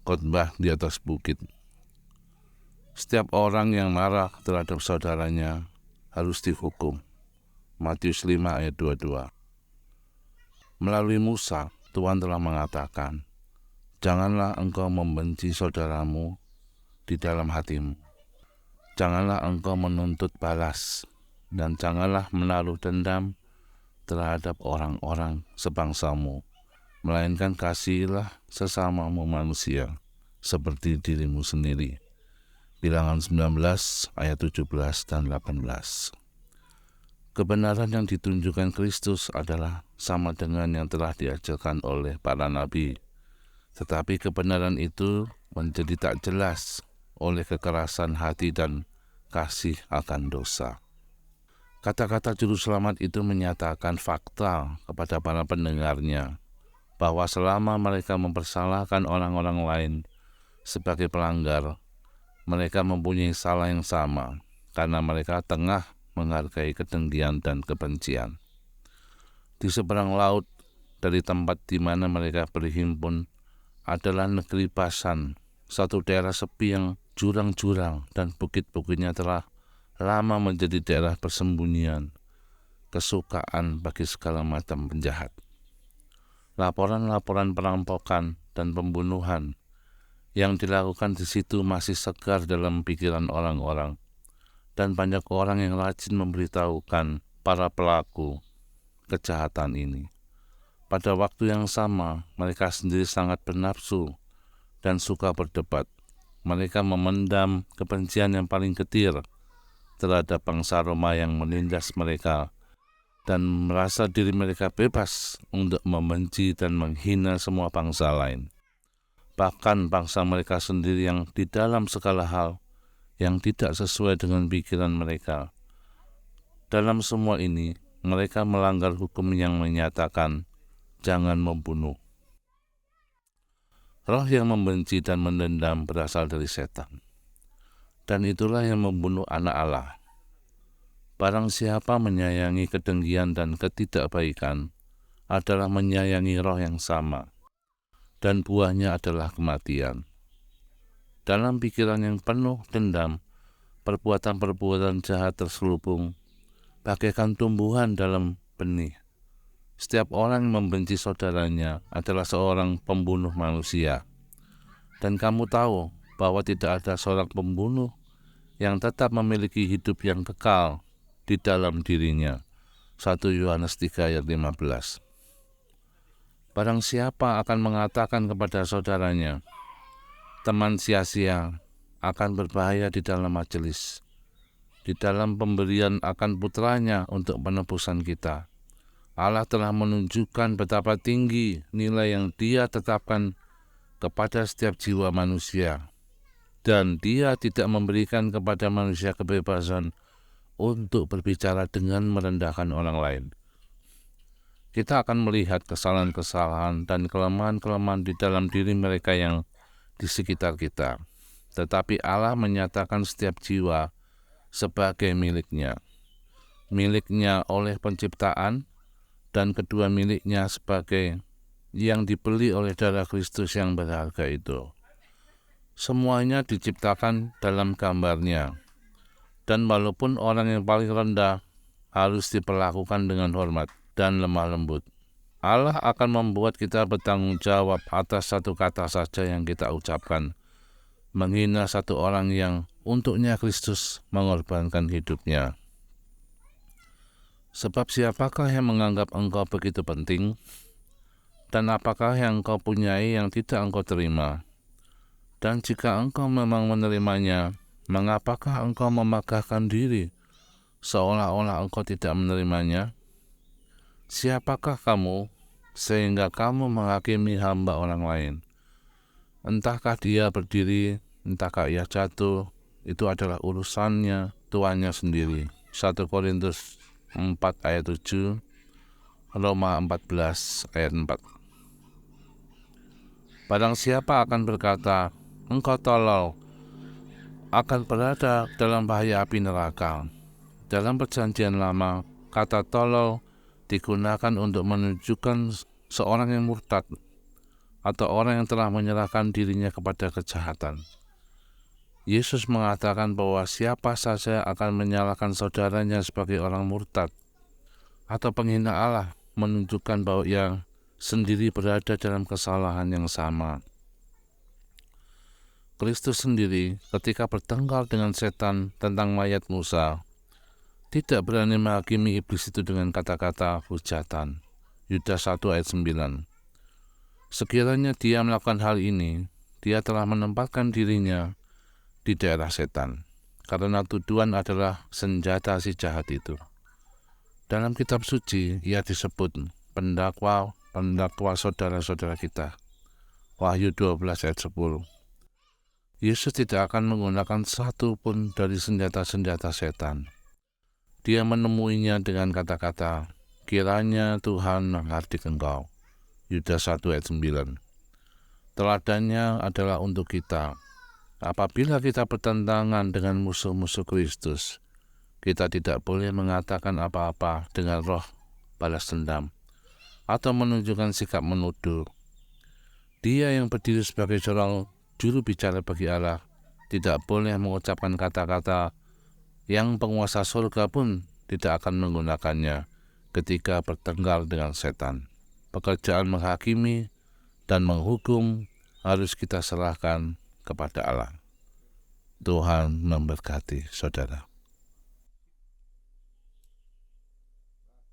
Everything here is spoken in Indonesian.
Khotbah di atas bukit. Setiap orang yang marah terhadap saudaranya harus dihukum. Matius 5 ayat 22. Melalui Musa, Tuhan telah mengatakan, janganlah engkau membenci saudaramu di dalam hatimu. Janganlah engkau menuntut balas, dan janganlah menaruh dendam terhadap orang-orang sebangsamu, melainkan kasihilah sesamamu manusia seperti dirimu sendiri. Bilangan 19 ayat 17 dan 18. Kebenaran yang ditunjukkan Kristus adalah sama dengan yang telah diajarkan oleh para nabi. Tetapi kebenaran itu menjadi tak jelas oleh kekerasan hati dan kasih akan dosa. Kata-kata juru selamat itu menyatakan fakta kepada para pendengarnya bahwa selama mereka mempersalahkan orang-orang lain sebagai pelanggar, mereka mempunyai salah yang sama karena mereka tengah menghargai kedengkian dan kebencian. Di seberang laut dari tempat di mana mereka berhimpun adalah negeri Basan, satu daerah sepi yang jurang-jurang dan bukit-bukitnya telah lama menjadi daerah persembunyian, kesukaan bagi segala macam penjahat. Laporan-laporan perampokan dan pembunuhan yang dilakukan di situ masih segar dalam pikiran orang-orang, dan banyak orang yang rajin memberitahukan para pelaku kejahatan ini. Pada waktu yang sama, mereka sendiri sangat bernafsu dan suka berdebat. Mereka memendam kebencian yang paling getir terhadap bangsa Roma yang menindas mereka dan merasa diri mereka bebas untuk membenci dan menghina semua bangsa lain. Bahkan bangsa mereka sendiri yang di dalam segala hal yang tidak sesuai dengan pikiran mereka. Dalam semua ini, mereka melanggar hukum yang menyatakan jangan membunuh. Roh yang membenci dan mendendam berasal dari setan, dan itulah yang membunuh anak Allah. Barang siapa menyayangi kedengkian dan ketidakbaikan adalah menyayangi roh yang sama, dan buahnya adalah kematian. Dalam pikiran yang penuh dendam, perbuatan-perbuatan jahat terselubung, bagaikan tumbuhan dalam benih. Setiap orang yang membenci saudaranya adalah seorang pembunuh manusia. Dan kamu tahu bahwa tidak ada seorang pembunuh yang tetap memiliki hidup yang kekal di dalam dirinya. 1 Yohanes 3 ayat 15. Barang siapa akan mengatakan kepada saudaranya, teman sia-sia, akan berbahaya di dalam majelis, di dalam pemberian akan putranya untuk penebusan kita. Allah telah menunjukkan betapa tinggi nilai yang Dia tetapkan kepada setiap jiwa manusia, dan Dia tidak memberikan kepada manusia kebebasan untuk berbicara dengan merendahkan orang lain. Kita akan melihat kesalahan-kesalahan dan kelemahan-kelemahan di dalam diri mereka yang di sekitar kita. Tetapi Allah menyatakan setiap jiwa sebagai miliknya. Miliknya oleh penciptaan, dan kedua miliknya sebagai yang dibeli oleh darah Kristus yang berharga itu. Semuanya diciptakan dalam gambarnya. Dan walaupun orang yang paling rendah harus diperlakukan dengan hormat dan lemah lembut, Allah akan membuat kita bertanggung jawab atas satu kata saja yang kita ucapkan, menghina satu orang yang untuknya Kristus mengorbankan hidupnya. Sebab siapakah yang menganggap engkau begitu penting? Dan apakah yang engkau punyai yang tidak engkau terima? Dan jika engkau memang menerimanya, mengapakah engkau memegahkan diri seolah-olah engkau tidak menerimanya? Siapakah kamu sehingga kamu menghakimi hamba orang lain? Entahkah dia berdiri, entahkah ia jatuh, itu adalah urusannya tuannya sendiri. 1 Korintus 4 ayat 7, Roma 14 ayat 4. Barang siapa akan berkata, engkau tolol, akan berada dalam bahaya api neraka. Dalam perjanjian lama, kata tolol digunakan untuk menunjukkan seorang yang murtad atau orang yang telah menyerahkan dirinya kepada kejahatan. Yesus mengatakan bahwa siapa saja akan menyalahkan saudaranya sebagai orang murtad atau penghina Allah, menunjukkan bahwa ia sendiri berada dalam kesalahan yang sama. Kristus sendiri ketika bertengkar dengan setan tentang mayat Musa, tidak berani menghakimi iblis itu dengan kata-kata hujatan. Yudas 1 ayat 9. Sekiranya dia melakukan hal ini, dia telah menempatkan dirinya di daerah setan, karena tuduhan adalah senjata si jahat itu. Dalam kitab suci, ia disebut pendakwa saudara-saudara kita. Wahyu 12 ayat 10. Yesus tidak akan menggunakan satu pun dari senjata-senjata setan. Dia menemuinya dengan kata-kata, kiranya Tuhan menghardik engkau. Yudas 1 ayat 9. Teladannya adalah untuk kita. Apabila kita bertentangan dengan musuh-musuh Kristus, kita tidak boleh mengatakan apa-apa dengan roh balas dendam atau menunjukkan sikap menuduh. Dia yang berdiri sebagai seorang juru bicara bagi Allah tidak boleh mengucapkan kata-kata yang penguasa surga pun tidak akan menggunakannya ketika bertengkar dengan setan. Pekerjaan menghakimi dan menghukum harus kita serahkan kepada Allah. Tuhan memberkati saudara.